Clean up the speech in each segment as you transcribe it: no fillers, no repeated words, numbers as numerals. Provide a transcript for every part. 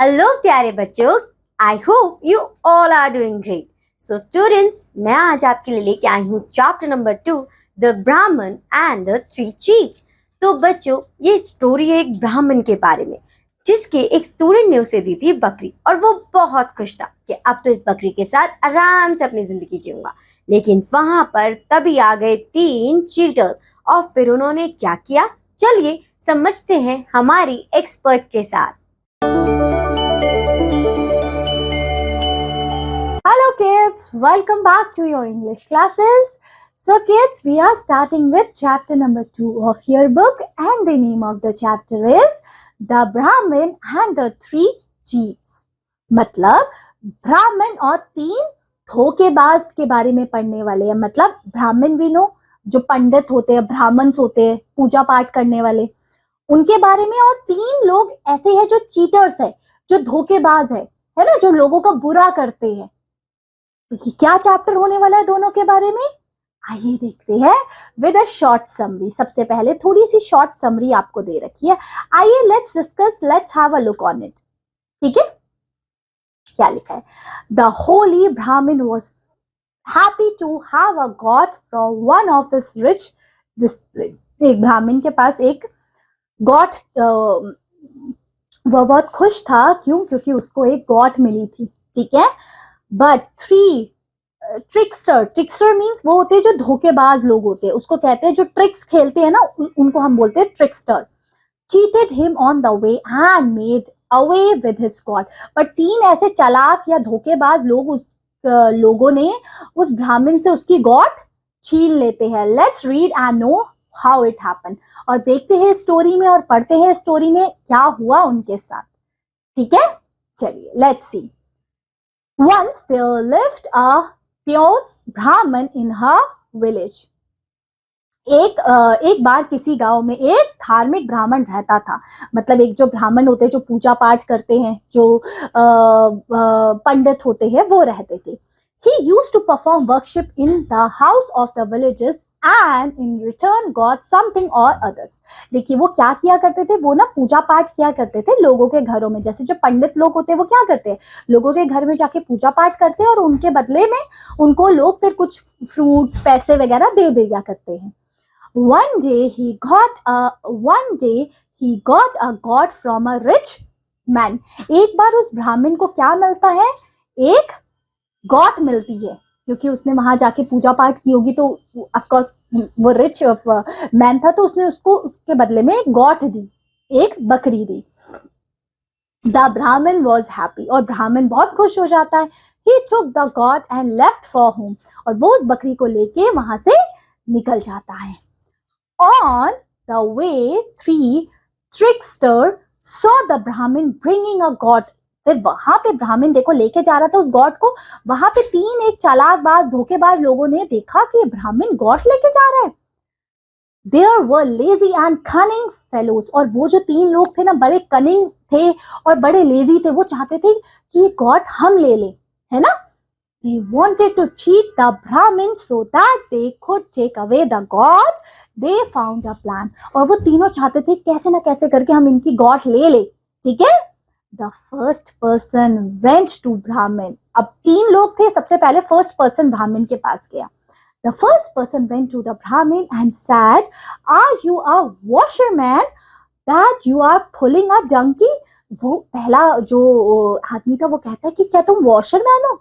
Hello प्यारे बच्चों, I hope you all are doing great. So students, मैं आज आपके लिए लेके आई हूँ chapter number 2, the Brahman and the three chiefs. तो बच्चों, ये स्टोरी है एक ब्राह्मण के बारे में जिसके एक स्टूडेंट ने उसे दी थी बकरी, और वो बहुत खुश था कि अब तो इस बकरी के साथ आराम से अपनी जिंदगी जीऊंगा। लेकिन वहां पर तभी आ गए 3 चीटर्स, और फिर उन्होंने क्या किया, चलिए समझते हैं हमारी एक्सपर्ट के साथ। Hello kids, welcome back to your English classes. So kids, we are starting with chapter number 2 of your book, and the name of the chapter is The Brahmin and the Three Chiefs. मतलब ब्राह्मण और 3 धोखेबाज के बारे में पढ़ने वाले हैं। मतलब ब्राह्मण भी नो, जो पंडित होते हैं, ब्राह्मण्स होते हैं, पूजा पाठ करने वाले, उनके बारे में, और 3 लोग ऐसे हैं जो चीटर्स है, जो धोखेबाज है ना, जो लोगों का बुरा करते हैं। तो क्या चैप्टर होने वाला है दोनों के बारे में, आइए देखते हैं विद अ शॉर्ट समरी। सबसे पहले थोड़ी सी शॉर्ट समरी आपको दे रखी है, आइए let's discuss, let's have a look on it. ठीक है, क्या लिखा है? The holy Brahman was happy to have a god from one of his rich district. एक ब्राह्मण के पास एक गॉड, वह बहुत खुश था। क्यों? क्योंकि उसको एक गॉड मिली थी। ठीक है, बट 3 ट्रिक्स्टर, ट्रिक्स्टर मीन्स वो होते हैं जो धोखेबाज लोग होते हैं, उसको कहते हैं जो ट्रिक्स खेलते हैं ना, उनको हम बोलते हैं trickster. Cheated him on the way and made away with his God. But 3 ऐसे चालाक या धोखेबाज लोग, उस लोगों ने उस ब्राह्मण से उसकी गॉड छीन लेते हैं। Let's read and know how it happen. और देखते हैं स्टोरी में और पढ़ते हैं स्टोरी में क्या हुआ उनके साथ। ठीक है, चलिए let's see. Once there lived a pious Brahmin in her village. एक बार किसी गांव में एक धार्मिक ब्राह्मण रहता था। मतलब एक जो ब्राह्मण होते हैं, जो पूजा पाठ करते हैं, जो पंडित होते हैं, वो रहते थे। He used to perform worship in the house of the villages and in return got something or others. देखिए वो क्या किया करते थे, वो ना पूजा पाठ किया करते थे लोगों के घरों में। जैसे जो पंडित लोग होते हैं वो क्या करते हैं, लोगों के घर में जाके पूजा पाठ करते हैं, और उनके बदले में उनको लोग फिर कुछ फ्रूट्स, पैसे वगैरह दे दिया करते हैं। One day he got a god from a rich man. एक बार उस ब्राह्मण को क्या मिलता है, एक गॉड मिलती है, क्योंकि उसने वहां जाके पूजा पाठ की होगी, तो ऑफ कोर्स वो रिच मैन था, तो उसने उसको उसके बदले में गॉड दी, एक बकरी दी। द ब्राह्मण वॉज हैप्पी, और ब्राह्मण बहुत खुश हो जाता है। He took the God and left for home, और वो उस बकरी को लेके वहां से निकल जाता है। On the way, 3 tricksters saw the Brahmin bringing a god. फिर वहां पे ब्राह्मण देखो लेके जा रहा था उस गॉड को, वहां पे 3 एक चालाकबाज धोखेबाज लोगों ने देखा कि ब्राह्मण गॉड लेके जा रहा है। There were lazy and cunning fellows, और वो जो 3 लोग थे ना, बड़े कनिंग थे और बड़े लेजी थे। वो चाहते थे कि ये गॉड हम ले ले, है ना। They wanted to cheat the Brahmin so that they could take away the god. They found a plan. और वो तीनों चाहते थे कैसे ना कैसे करके हम इनकी गॉड ले ले। ठीक है, The first person went to Brahmin. अब 3 लोग थे, सबसे पहले फर्स्ट पर्सन ब्राह्मण के पास गया। The first person went to the Brahmin and said, "Are you a washerman that you are pulling a donkey?" वो पहला जो आदमी था वो कहता है कि क्या तुम वॉशरमैन हो,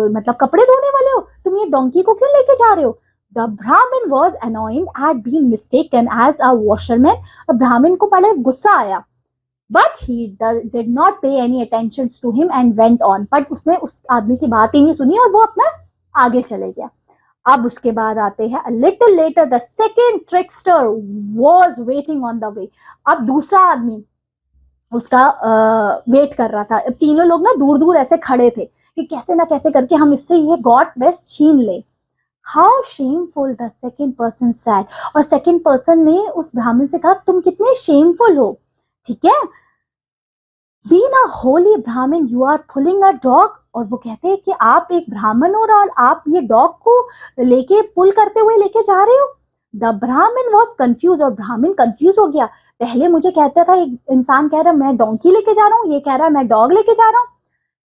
मतलब कपड़े धोने वाले हो, तुम ये डोंकी को क्यों लेके जा रहे हो? The Brahmin was annoyed at being mistaken as a washerman. ब्राह्मण को पहले गुस्सा आया, but he did not pay any attention to him and went on. but उसने उस आदमी की बात ही नहीं सुनी और वो अपना आगे चले गया। अब उसके बाद आते हैं a little later the second trickster was waiting on the way. अब दूसरा आदमी उसका वेट कर रहा था। तीनों लोग ना दूर दूर ऐसे खड़े थे कि कैसे ना कैसे करके हम इससे ये गॉड बेस्ट छीन ले। How shameful, the second person sad. और सेकेंड पर्सन ने उस ब्राह्मण से कहा तुम कितने शेमफुल हो। ठीक है, being a holy Brahman you are pulling a dog. और वो कहते हैं कि आप एक ब्राह्मण हो और आप ये डॉग को लेके पुल करते हुए लेके जा रहे हो। द ब्राह्मण वॉज कंफ्यूज, और ब्राह्मण कंफ्यूज हो गया। पहले मुझे कहता था, एक इंसान कह रहा है मैं डोंकी लेके जा रहा हूँ, ये कह रहा है मैं डॉग लेके जा रहा हूँ.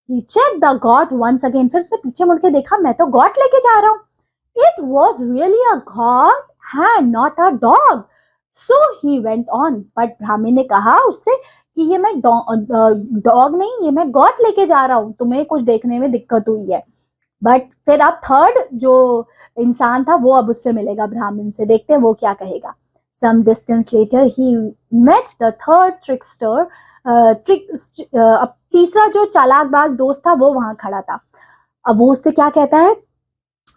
He checked the goat once again. फिर उसने पीछे मुड़ के देखा, मैं तो goat लेके जा रहा हूँ. It was really a goat and not a dog. So he went on. But ब्राह्मण ने कहा उससे कि ये मैं डॉग नहीं, ये मैं goat लेके जा रहा हूँ, तुम्हें कुछ देखने में दिक्कत हुई है. बट फिर अब थर्ड जो इंसान था वो अब उससे मिलेगा ब्राह्मण से, देखते हैं वो क्या कहेगा. Some distance later he met the third trickster. अब तीसरा जो चालाकबाज दोस्त था वो वहां खड़ा था. अब वो उससे क्या कहता है,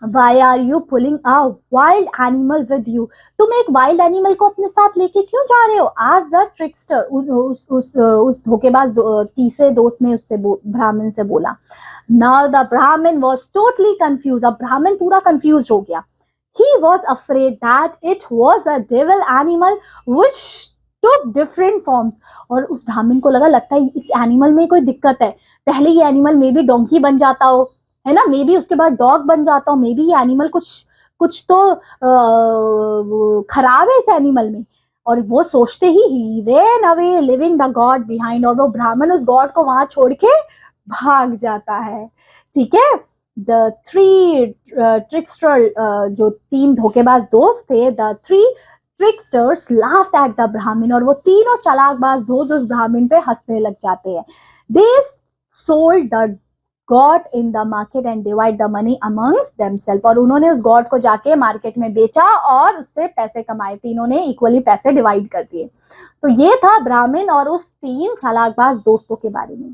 Why are you pulling a wild animal with you? तुम एक वाइल्ड एनिमल को अपने साथ लेके क्यों जा रहे हो? Asked the trickster. उस धोखेबाज तीसरे दोस्त ने उससे ब्राह्मण से बोला. Now the Brahmin was totally confused. अब ब्राह्मण पूरा confused हो गया. He was afraid that it was a devil animal which took different forms. और उस ब्राह्मण को लगता है इस एनिमल में कोई दिक्कत है. पहले ये एनिमल मे बी डोंकी बन जाता हो, है ना, मे बी उसके बाद डॉग बन जाता हो, मे बी ये एनिमल कुछ तो खराब है इस एनिमल में. और वो सोचते ही ran away leaving the god behind. और वो ब्राह्मण उस गॉड को वहां छोड़ के भाग जाता है. ठीक है. The three trickster, जो तीन धोखेबाज दोस्त थे, the three tricksters laughed at the Brahmin. और वो तीनों चालाकबाज दोस्त उस ब्राह्मण पे हंसने लग जाते हैं. They sold the god in the market and divide the money amongst themselves. और उन्होंने उस गॉड को जाके मार्केट में बेचा और उससे पैसे कमाए. तीनों ने इक्वली पैसे डिवाइड कर दिए. तो ये था ब्राह्मण और उस तीन चालाकबाज दोस्तों के बारे में.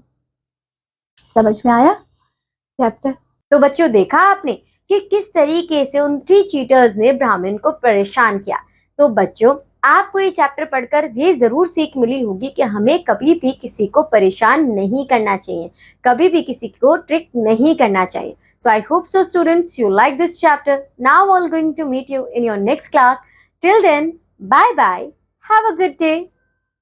समझ में आया चैप्टर? तो बच्चों देखा आपने कि किस तरीके से उन 3 चीटर्स ने ब्राह्मण को परेशान किया. तो बच्चों आपको ये चैप्टर पढ़कर ये जरूर सीख मिली होगी कि हमें कभी भी किसी को परेशान नहीं करना चाहिए, कभी भी किसी को ट्रिक नहीं करना चाहिए. So I hope so students you like this chapter. Now I'm going to meet you in your next class. Till then, bye bye. Have a good day.